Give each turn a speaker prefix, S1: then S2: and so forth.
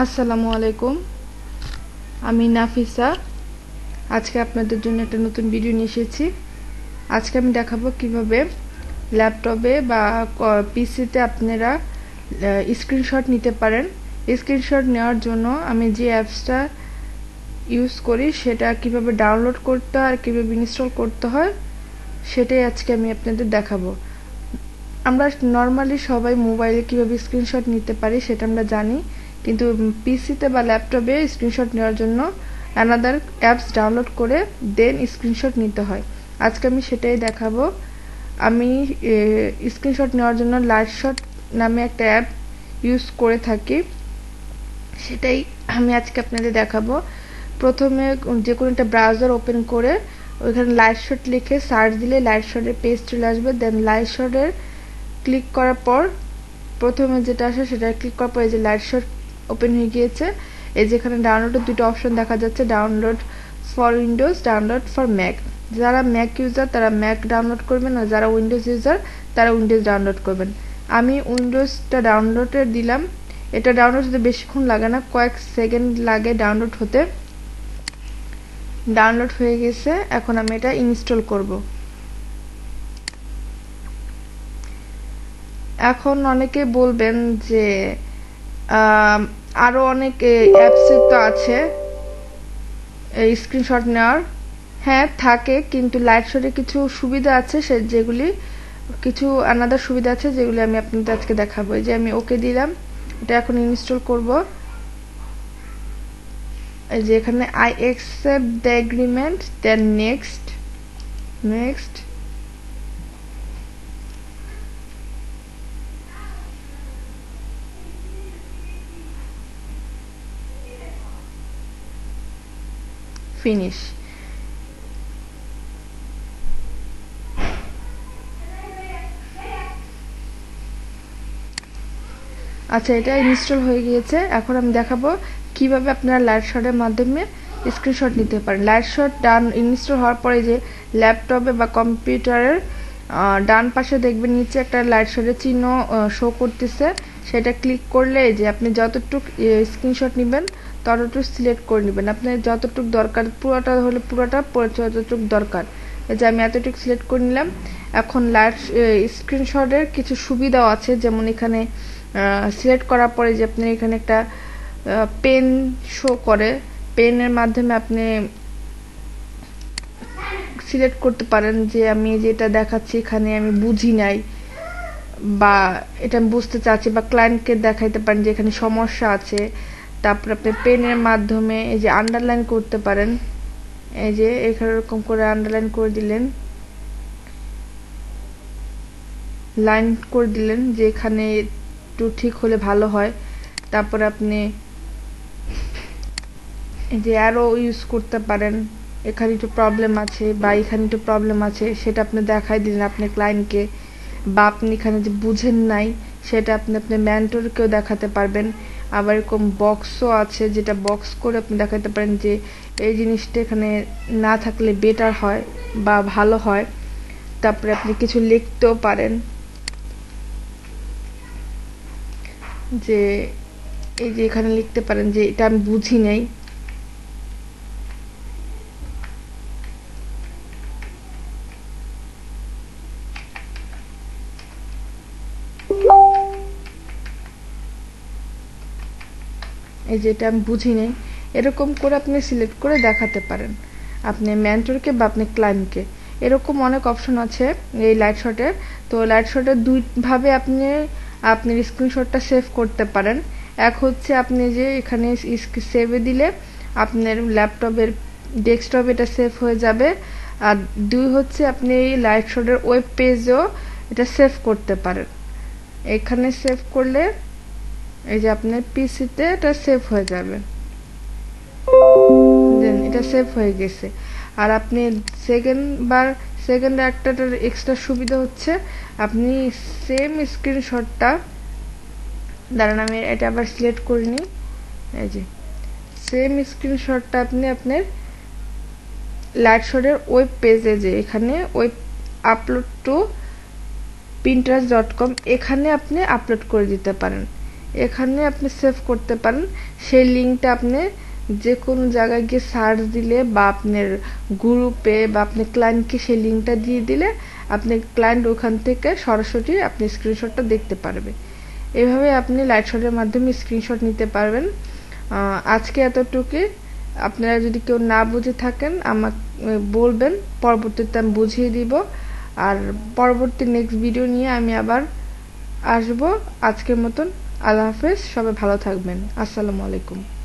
S1: আসসালামু আলাইকুম। আমি নাফিসা। আজকে আপনাদের জন্য একটা নতুন ভিডিও নিয়ে এসেছি। আজকে আমি দেখাবো কিভাবে ল্যাপটপে বা পিসিতে আপনারা স্ক্রিনশট নিতে পারেন। স্ক্রিনশট নেওয়ার জন্য আমি যে অ্যাপসটা ইউজ করি সেটা কিভাবে ডাউনলোড করতে হয় আর কিভাবে ইনস্টল করতে হয় সেটাই আজকে আমি আপনাদের দেখাবো। আমরা নর্মালি সবাই মোবাইলে কিভাবে স্ক্রিনশট নিতে পারি সেটা আমরা জানি, কিন্তু পিসিতে বা ল্যাপটপে স্ক্রিনশট নেওয়ার জন্য অ্যানাদার অ্যাপস ডাউনলোড করে দেন স্ক্রিনশট নিতে হয়। আজকে আমি সেটাই দেখাবো। আমি স্ক্রিনশট নেওয়ার জন্য লাইটশট নামে একটা অ্যাপ ইউজ করে থাকি, সেটাই আমি আজকে আপনাদের দেখাবো। প্রথমে যে কোনো একটা ব্রাউজার ওপেন করে ওইখানে লাইটশট লিখে সার্চ দিলে লাইটশটের পেজ চলে আসবে। দেন লাইটশটের ক্লিক করার পর প্রথমে যেটা আসে সেটা ক্লিক করার পর এই যে লাইটশট ওপেন হয়ে গিয়েছে। এই যেখানে ডাউনলোডের দুটো অপশন দেখা যাচ্ছে, download for Windows, download for Mac. যারা ম্যাক ইউজার তারা ম্যাক ডাউনলোড করবেন, আর যারা উইন্ডোজ ইউজার তারা উইন্ডোজ ডাউনলোড করবেন। আমি উইন্ডোজটা ডাউনলোডে দিলাম। এটা ডাউনলোড হতে বেশিক্ষণ লাগে না, কয়েক সেকেন্ড লাগে ডাউনলোড হতে। ডাউনলোড হয়ে গেছে, এখন আমি এটা ইনস্টল করব। এখন অনেকে বলবেন যে আরো অনেক অ্যাপস তো আছে স্ক্রিনশট নেওয়ার। হ্যাঁ থাকে, কিন্তু লাইটশটে কিছু সুবিধা আছে যেগুলি কিছু আলাদা সুবিধা আছে যেগুলি আমি আপনাদের আজকে দেখাবো। এই যে আমি ওকে দিলাম, এটা এখন ইনস্টল করব। এই যে এখানে I accept the agreement, then next next. Finish. আচ্ছা, এটা ইনস্টল হয়ে গিয়েছে। এখন আমি দেখাবো কিভাবে আপনারা লাইটশটের মাধ্যমে স্ক্রিনশট নিতে পারেন। লাইটশট ডান ইনস্টল হওয়ার পরে যে ল্যাপটপে বা কম্পিউটারের ডান পাশে দেখবেন নিচে একটা লাইটশটের চিহ্ন শো করতেছে। সেটা ক্লিক করলে যে আপনি যতটুক স্ক্রিনশট নেবেন ততটুকু সিলেক্ট করে নেবেন। আপনার যতটুক দরকার, পুরোটা হলে পুরোটা, যতটুক দরকার। এই যে আমি এতটুকু সিলেক্ট করে নিলাম। এখন স্ক্রিনশটের কিছু সুবিধাও আছে, যেমন এখানে সিলেক্ট করার পরে যে আপনি এখানে একটা পেন শো করে, পেনের মাধ্যমে আপনি সিলেক্ট করতে পারেন যে আমি যেটা দেখাচ্ছি এখানে আমি বুঝি নাই বা এটা আমি বুঝতে চাচ্ছি, বা ক্লায়েন্টকে দেখাইতে পারেন যে এখানে সমস্যা আছে। তারপর আপনি পেনের মাধ্যমে এই যে আন্ডারলাইন করতে পারেন। এই যে এখানে এরকম করে আন্ডারলাইন করে দিলেন, লাইন করে দিলেন যে এখানে একটু ঠিক হলে ভালো হয়। তারপর আপনি এই যে অ্যারো ইউজ করতে পারেন, এখানে একটু প্রবলেম আছে বা এখানে একটু প্রবলেম আছে সেটা আপনি দেখাই দিলেন আপনার ক্লায়েন্টকে, বা আপনি এখানে যে বুঝেন নাই সেটা আপনি আপনার মেন্টরকেও দেখাতে পারবেন। আবার এরকম বক্সও আছে, যেটা বক্স করে আপনি দেখাতে পারেন যে এই জিনিসটা এখানে না থাকলে বেটার হয় বা ভালো হয়। তারপরে আপনি কিছু লিখতেও পারেন যে এই যে এখানে লিখতে পারেন যে এটা আমি বুঝি নাই। এই যে এটা আমি বুঝি নাই, এরকম করে আপনি সিলেক্ট করে দেখাতে পারেন আপনি মেন্টরকে বা আপনি ক্লায়েন্টকে। এরকম অনেক অপশন আছে এই লাইটশটের। তো লাইটশটের দুই ভাবে আপনি আপনার স্ক্রিনশটটা সেভ করতে পারেন। এক হচ্ছে আপনি যে এখানে সেভে দিলে আপনার ল্যাপটপের ডেস্কটপে এটা সেভ হয়ে যাবে। আর দুই হচ্ছে আপনি লাইটশটের ওয়েব পেজেও এটা সেভ করতে পারেন। এখানে সেভ করলে এই যে আপনার পিসিতে এটা সেভ হয়ে যাবে। দেন এটা সেভ হয়ে গেছে। আর আপনি সেকেন্ড একটা এক্সট্রা সুবিধা হচ্ছে আপনি সেম স্ক্রিনশটটা, দাঁড়ান আমি এটা আবার সিলেক্ট করে নিই। এই যে সেম স্ক্রিনশটটা আপনি আপনার লাইটশটের ওয়েব পেজে, যে এখানে ওয়েব আপলোড টু pinterest.com, এখানে আপনি আপলোড করে দিতে পারেন। এখানে আপনি সেভ করতে পারেন। সেই লিঙ্কটা আপনি যে কোনো জায়গায় গিয়ে সার্চ দিলে বা আপনার গ্রুপে বা আপনি ক্লায়েন্টকে সেই লিঙ্কটা দিয়ে দিলে আপনি ক্লায়েন্ট ওখান থেকে সরাসরি আপনি স্ক্রিনশটটা দেখতে পারবে। এভাবে আপনি লাইটশটের মাধ্যমে স্ক্রিনশট নিতে পারবেন। আজকে এতটুকুই। আপনারা যদি কেউ না বুঝে থাকেন আমাকে বলবেন, পরবর্তীতে আমি বুঝিয়ে দিব। আর পরবর্তী নেক্সট ভিডিও নিয়ে আমি আবার আসবো। আজকের মতন আল্লাহ হাফেজ, সবাই ভালো থাকবেন। আসসালামু আলাইকুম।